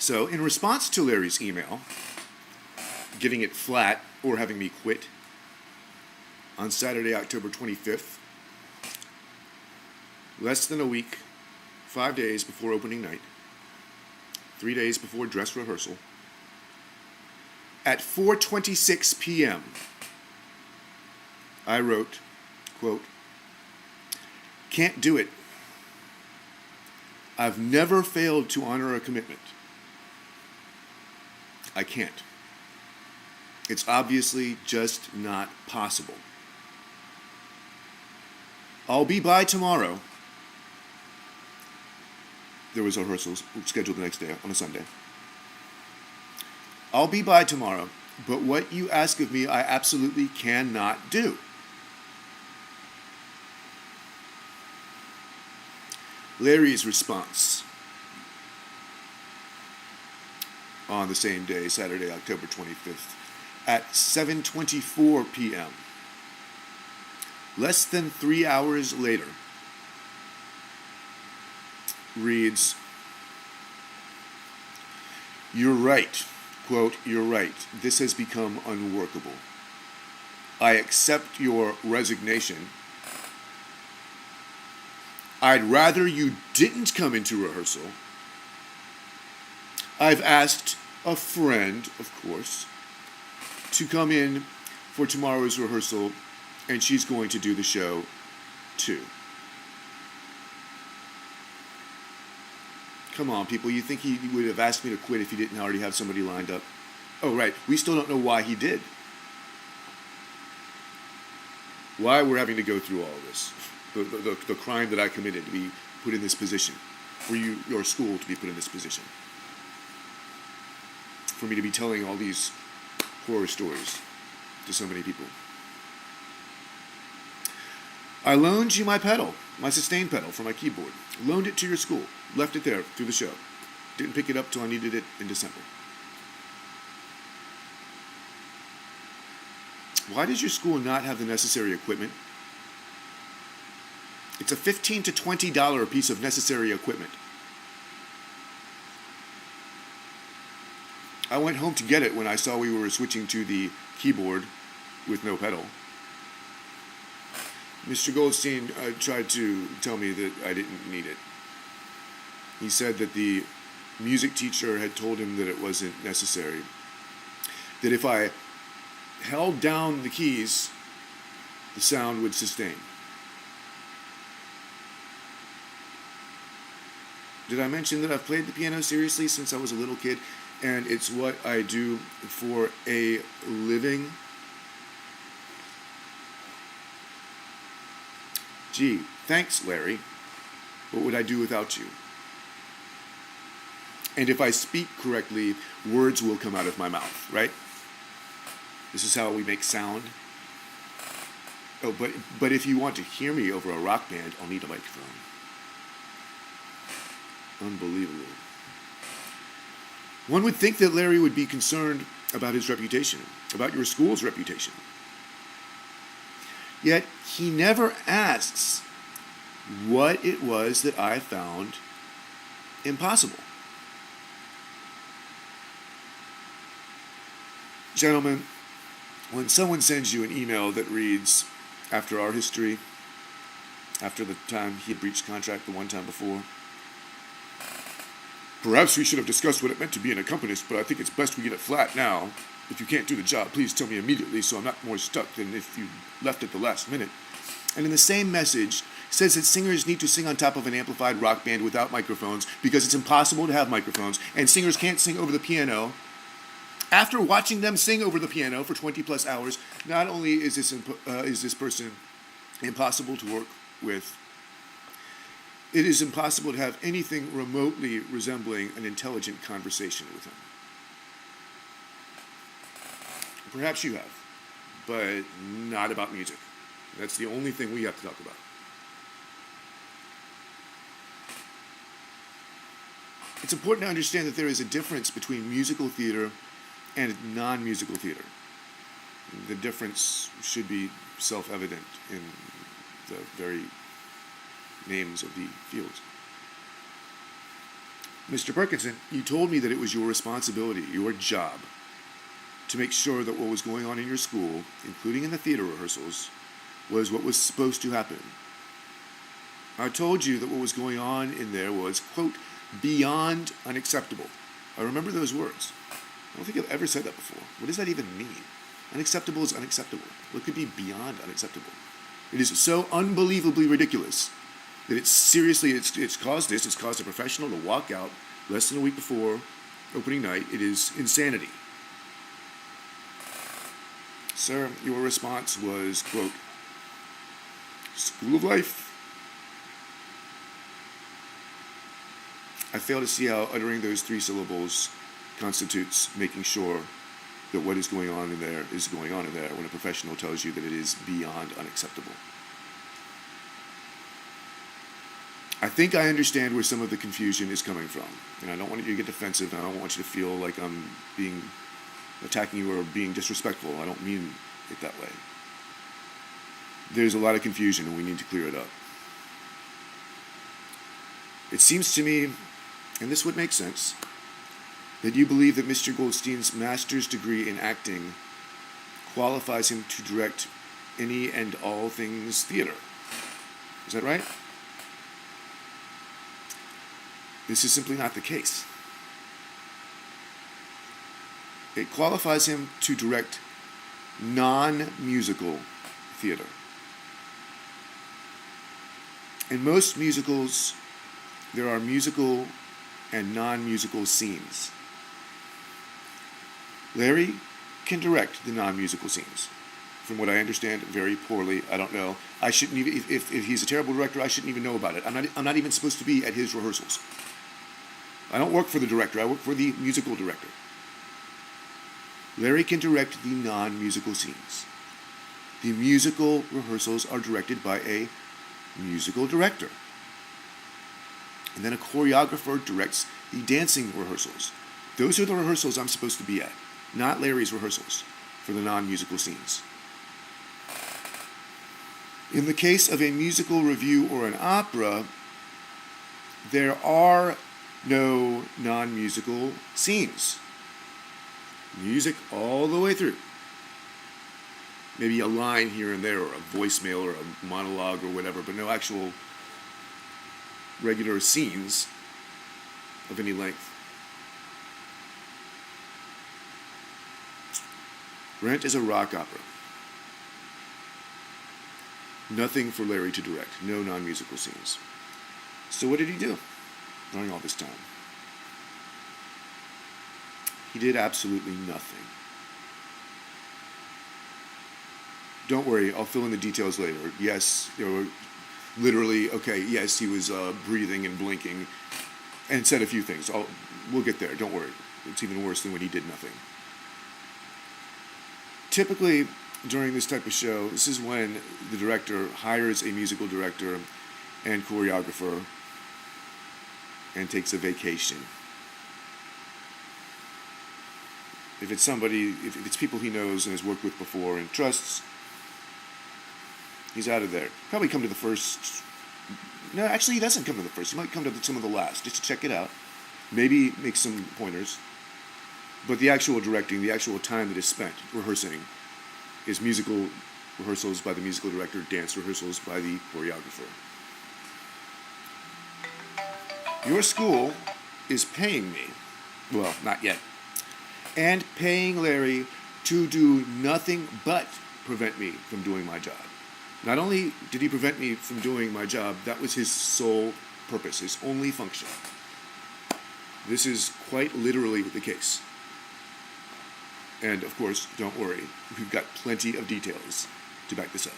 So, in response to Larry's email, giving it flat or having me quit, on Saturday, October 25th, less than a week, 5 days before opening night, 3 days before dress rehearsal, at 4:26 p.m., I wrote, quote, "Can't do it. I've never failed to honor a commitment. I can't. It's obviously just not possible. I'll be by tomorrow." There was a rehearsal scheduled the next day on a Sunday. "I'll be by tomorrow, but what you ask of me, I absolutely cannot do." Larry's response on the same day, Saturday, October 25th, at 7:24 p.m., less than 3 hours later, reads, "You're right," quote, "you're right. This has become unworkable. I accept your resignation. I'd rather you didn't come into rehearsal. I've asked a friend, of course, to come in for tomorrow's rehearsal, and she's going to do the show too." Come on, people. You think he would have asked me to quit if he didn't already have somebody lined up? Oh, right. We still don't know why he did. Why we're having to go through all of this. The crime that I committed to be put in this position. For your school to be put in this position. For me to be telling all these horror stories to so many people. "I loaned you my pedal, my sustain pedal for my keyboard. Loaned it to your school. Left it there through the show. Didn't pick it up till I needed it in December. Why does your school not have the necessary equipment? It's a $15 to $20 piece of necessary equipment. I went home to get it when I saw we were switching to the keyboard with no pedal. Mr. Goldstein tried to tell me that I didn't need it. He said that the music teacher had told him that it wasn't necessary. That if I held down the keys, the sound would sustain." Did I mention that I've played the piano seriously since I was a little kid, and it's what I do for a living? Gee, thanks, Larry. What would I do without you? And if I speak correctly, words will come out of my mouth, right? This is how we make sound. Oh, but if you want to hear me over a rock band, I'll need a microphone. Unbelievable. One would think that Larry would be concerned about his reputation, about your school's reputation. Yet he never asks what it was that I found impossible. Gentlemen, when someone sends you an email that reads, "After our history, after the time he had breached contract the one time before, perhaps we should have discussed what it meant to be an accompanist, but I think it's best we get it flat now. If you can't do the job, please tell me immediately so I'm not more stuck than if you left at the last minute." And in the same message, says that singers need to sing on top of an amplified rock band without microphones because it's impossible to have microphones, and singers can't sing over the piano. After watching them sing over the piano for 20 plus hours, not only is this person impossible to work with, it is impossible to have anything remotely resembling an intelligent conversation with him. Perhaps you have, but not about music. That's the only thing we have to talk about. It's important to understand that there is a difference between musical theater and non-musical theater. The difference should be self-evident in the very names of the fields. Mr. Perkinson, you told me that it was your responsibility, your job, to make sure that what was going on in your school, including in the theater rehearsals, was what was supposed to happen. I told you that what was going on in there was, quote, beyond unacceptable. I remember those words. I don't think I've ever said that before. What does that even mean? Unacceptable is unacceptable. What could be beyond unacceptable? It is so unbelievably ridiculous that it's caused this. It's caused a professional to walk out less than a week before opening night. It is insanity. Sir, your response was, quote, School of Life. I fail to see how uttering those 3 syllables constitutes making sure that what is going on in there is going on in there when a professional tells you that it is beyond unacceptable. I think I understand where some of the confusion is coming from, and I don't want you to get defensive, and I don't want you to feel like I'm attacking you or being disrespectful. I don't mean it that way. There's a lot of confusion, and we need to clear it up. It seems to me, and this would make sense, that you believe that Mr. Goldstein's master's degree in acting qualifies him to direct any and all things theater. Is that right? This is simply not the case. It qualifies him to direct non-musical theater. In most musicals, there are musical and non-musical scenes. Larry can direct the non-musical scenes. From what I understand, very poorly. I don't know. I shouldn't even, if he's a terrible director, I shouldn't even know about it. I'm not even supposed to be at his rehearsals. I don't work for the director. I work for the musical director. Larry can direct the non-musical scenes. The musical rehearsals are directed by a musical director. And then a choreographer directs the dancing rehearsals. Those are the rehearsals I'm supposed to be at, not Larry's rehearsals for the non-musical scenes. In the case of a musical review or an opera, there are no non-musical scenes. Music all the way through. Maybe a line here and there, or a voicemail, or a monologue, or whatever, but no actual regular scenes of any length. Rent is a rock opera. Nothing for Larry to direct. No non-musical scenes. So what did he do during all this time? He did absolutely nothing. Don't worry, I'll fill in the details later. Yes, literally, okay, yes, he was breathing and blinking and said a few things. We'll get there, don't worry. It's even worse than when he did nothing. Typically, during this type of show, this is when the director hires a musical director and choreographer and takes a vacation. If it's people he knows and has worked with before and trusts, he's out of there. Probably come to the first. No, actually, he doesn't come to the first. He might come to some of the last, just to check it out. Maybe make some pointers. But the actual directing, the actual time that is spent rehearsing, is musical rehearsals by the musical director, dance rehearsals by the choreographer. Your school is paying me, well, not yet, and paying Larry to do nothing but prevent me from doing my job. Not only did he prevent me from doing my job, that was his sole purpose, his only function. This is quite literally the case. And of course, don't worry, we've got plenty of details to back this up.